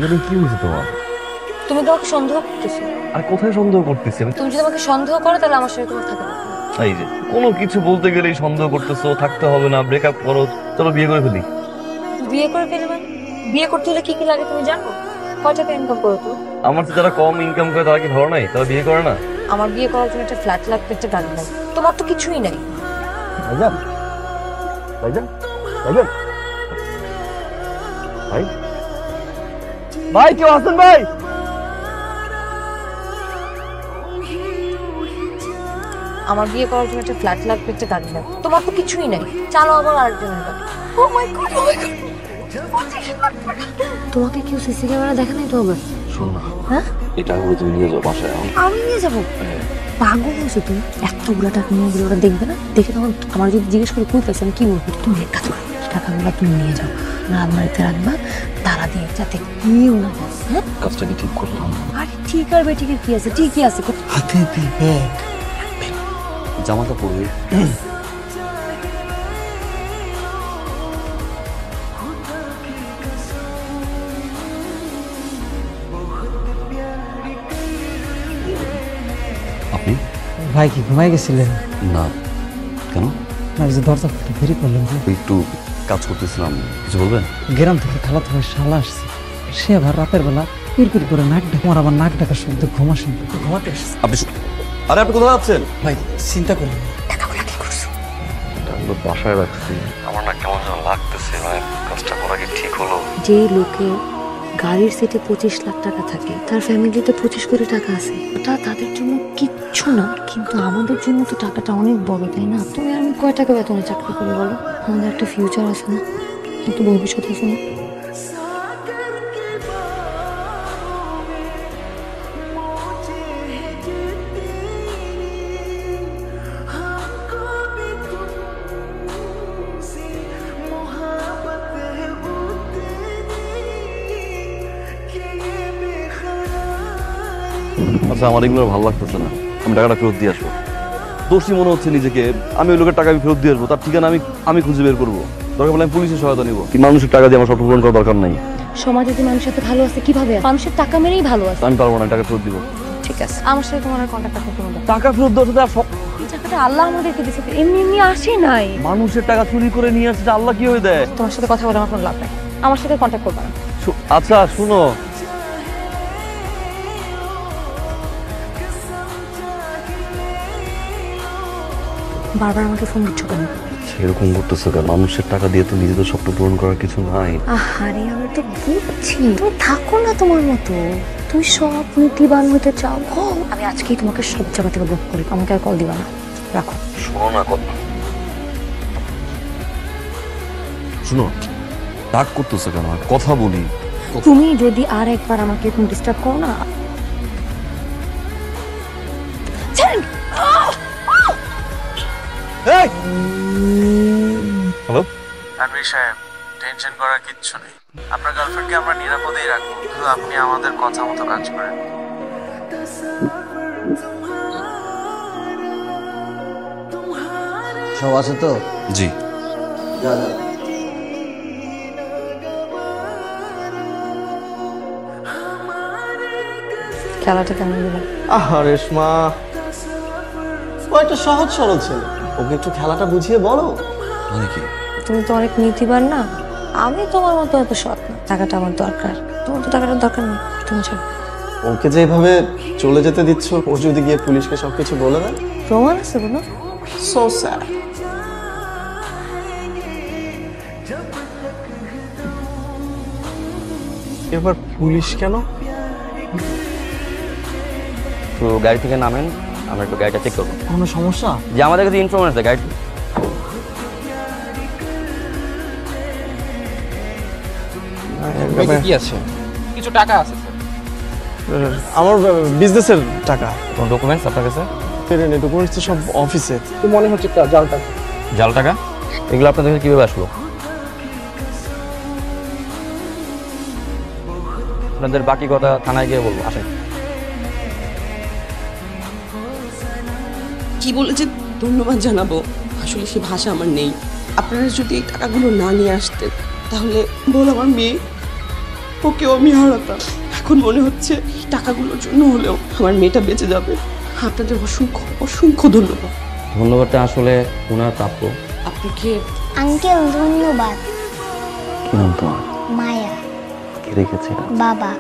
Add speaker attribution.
Speaker 1: এটা কি হয়েছে তোমার?
Speaker 2: তুমি তোমাকে সন্দেহ করতেছো।
Speaker 1: আর কোথায় সন্দেহ করতেছি আমি?
Speaker 2: তুমি যদি আমাকে সন্দেহ করো তাহলে আমার সাথে তোমার থাকা লাগবে না।
Speaker 1: এই যে কোনো কিছু বলতে গেলেই সন্দেহ করতেছো, থাকতে হবে না, ব্রেকআপ করো, চলো বিয়ে করে ফেলি।
Speaker 2: বিয়ে করে ফেলবে? বিয়ে করতে হলে কি কি লাগে তুমি জানো? কয় টাকা ইনকাম করো তো?
Speaker 1: আমার তো যারা কম ইনকাম করে তারা কি ভালো নাই? তারা বিয়ে করে না?
Speaker 2: আমার বিয়ে করার জন্য একটা ফ্ল্যাট লাগবে, একটা গাড়ি লাগবে। তোমার তো কিছুই নাই।
Speaker 1: ভাইজান, ভাইজান, ভাইজান, ভাই, ভাই কেউ আছেন ভাই?
Speaker 2: আমার বিয়ে করার জন্য একটা ফ্ল্যাট লাগবে, একটা গাড়ি লাগবে। তোমার তো কিছুই নাই। চালো আবার আরেকজনের গাড়ি। ও মাই গড, ও মাই গড। তোমাকে কেউ সিসি ক্যামেরা দেখে নাই তো আবার?
Speaker 1: শোন না,
Speaker 2: হ্যাঁ,
Speaker 1: এই টাকাগুলো তুমি নিয়ে যাও বাসায়।
Speaker 2: আমি নিয়ে যাবো? পাগল হয়েছো তুমি? এতগুলো টাকা নিয়ে গেলে ওরা দেখবে না? দেখে তখন আমার যদি জিজ্ঞেস করে কই পেয়েছি আমি কি বলবো? তুমি এক কাজ করো, টাকাগুলো তুমি নিয়ে যাও, না আলমারিতে রাখবা, তারা দিয়ে যাতে কেউ না যায়। হ্যাঁ,
Speaker 1: কাজটা কি ঠিক করলাম?
Speaker 2: আরে ঠিক আর বেঠিকের কি আছে? ঠিকই আছে।
Speaker 3: হাতে দিবে
Speaker 1: জামাটা পরবি? আপনি?
Speaker 3: ভাই কি ঘুমাই গেছিলেন?
Speaker 1: না, কেন?
Speaker 3: না, ওই যে দরজা খুলতে দেরি করলেন যে।
Speaker 1: একটু কাজ করতেছিলাম, কিছু বলবেন?
Speaker 3: গ্রাম থেকে খালাতো ভাই শালা আসছে, সে আবার রাতের বেলা পিরপির করে নাক ডাক, আমার আবার নাক ডাকার শব্দ ঘুম আসেন, ঘুমাতে আসছে।
Speaker 1: আপনি আরে আপনি কোথায় যাচ্ছেন?
Speaker 3: ভাই চিন্তা করলেন
Speaker 2: টাকাগুলো কি করছো?
Speaker 1: টাকাগুলো বাসায় রাখছি। আমার না কেমন যেন লাগতেছে, মানে কাজটা করা কি ঠিক হলো?
Speaker 2: যে লোকে গাড়ির সেটে 25 লাখ টাকা থাকে, তার ফ্যামিলিতে 25 কোটি টাকা আছে, ওটা তাদের জন্য কিচ্ছু না, কিন্তু আমাদের জন্য তো টাকাটা অনেক বড়, তাই না? তুমি আমি কয় টাকা বেতনে চাকরি করি বলো? আমাদের একটা ফিউচার আছে না, কিন্তু ভবিষ্যৎ আছে না?
Speaker 1: আচ্ছা, আমার এগুলো ভালো লাগতেছে না, আমি টাকাটা ফেরত দিয়ে আসবো। দোষী মনে হচ্ছে নিজেকে, আমি ওই লোকের টাকা আমি ফেরত দিয়ে আসবো, তার ঠিকানা আমি খুঁজে বের করবো, দরকার পড়লে আমি পুলিশের সহায়তা নিবো। কি মানুষের টাকা দিয়ে আমার স্বপ্ন পূরণ করার দরকার নাই।
Speaker 2: সমাজে যে মানুষের সাথে ভালো আছে কিভাবে? মানুষের টাকা মেরেই ভালো আছে।
Speaker 1: আমি পারবো না, টাকা ফেরত দিব।
Speaker 2: ঠিক আছে, আমার সাথে তোমার কন্ট্যাক্ট রাখার কোনো দরকার
Speaker 1: টাকা ফেরত দেওয়ার সাথে আর
Speaker 2: নেই। এই টাকাটা আল্লাহ আমাদেরকে দিয়েছে, এমনি এমনি আসে নাই।
Speaker 1: মানুষের টাকা চুরি করে নিয়ে আসছে, আল্লাহ কি হয়ে দেয়?
Speaker 2: তোমার সাথে কথা বলে আমার কোনো লাভ নাই, আমার সাথে কন্ট্যাক্ট করবে না।
Speaker 1: আচ্ছা শুনো,
Speaker 2: বারবার আমাকে ফোন দিচ্ছ কেন?
Speaker 1: সেরকম করতেছো কেন? মানুষের টাকা দিয়ে তো নিজেদের স্বপ্ন পূরণ করার কিছু নাই।
Speaker 2: আহারে, আমি তো বুঝছি তুমি থাকো না তোমার মতো, তুমি সব নীতিবান হতে চাও। আমি আজকেই তোমাকে সব জায়গা থেকে ব্লক করি, আমাকে আর কল দিবা না, রাখো।
Speaker 1: শোনো না কথা, শুনো, রাগ করতেছো কেন? কথা বলি।
Speaker 2: তুমি যদি আর একবার আমাকে এরকম ডিস্টার্ব করো না।
Speaker 1: হ্যালো,
Speaker 4: তানভীর সাহেব, টেনশন করার কিচ্ছু নেই। আপনার গার্লফ্রেন্ডকে আমরা নিরাপদেই রাখবো, শুধু আপনি আমাদের কথা মতো কাজ করেন।
Speaker 3: সব আছে তো?
Speaker 1: জি।
Speaker 3: যা যা।
Speaker 2: খেলাটা কেমন দিল?
Speaker 5: আহা রেশমা, ও একটা সহজ সরল ছেলে, ওকে একটু খেলাটা বুঝিয়ে বলো।
Speaker 1: মানে কি?
Speaker 2: তুমি তো অনেক নীতিবান না, আমি তোমার মতো এত সৎ না। টাকাটা আমার দরকার, তোমার তো টাকাটার দরকার নেই, তুমি ছাড়ো।
Speaker 5: ওকে যে এভাবে চলে যেতে দিচ্ছ, ও যদি গিয়ে পুলিশকে সবকিছু বলে দেয়?
Speaker 2: প্রমাণ আছে কোনো?
Speaker 5: So sad. এবার পুলিশ কেন?
Speaker 1: তো গাড়ি থেকে নামেন, আমরা একটু গাড়িটা চেক করবো।
Speaker 5: কোনো সমস্যা?
Speaker 1: যে আমাদের কাছে ইনফরমেশন আছে গাড়ি।
Speaker 6: কি আছে? কিছু টাকা আছে স্যার।
Speaker 5: আমার বিজনেসের টাকা।
Speaker 1: কোন ডকুমেন্টস আপনার কাছে?
Speaker 5: ডকুমেন্টস তো সব অফিসে।
Speaker 6: তো মনে হচ্ছে একটা জাল টাকা।
Speaker 1: জাল টাকা? এগুলো আপনাদের কাছে কিভাবে আসলো? আপনাদের বাকি কথা থানায় গিয়ে বলবো, আসেন।
Speaker 7: কি বলে যে ধন্যবাদ জানাবো, আসলে সে ভাষা আমার নেই। আপনারা যদি এই টাকাগুলো না নিয়ে আসতেন তাহলে বল আমার মেয়ে, ও ওকেও আমি হারাতাম। এখন মনে হচ্ছে টাকাগুলোর জন্য হলেও আমার মেয়েটা বেঁচে যাবে। আপনাদের অসংখ্য অসংখ্য ধন্যবাদ।
Speaker 8: ধন্যবাদটা আসলে ওনার প্রাপ্য।
Speaker 7: আপনাকে
Speaker 9: আঙ্কেল ধন্যবাদ।
Speaker 1: কি নাম তোমার?
Speaker 9: মায়া।
Speaker 1: কে রেখেছে?
Speaker 9: বাবা।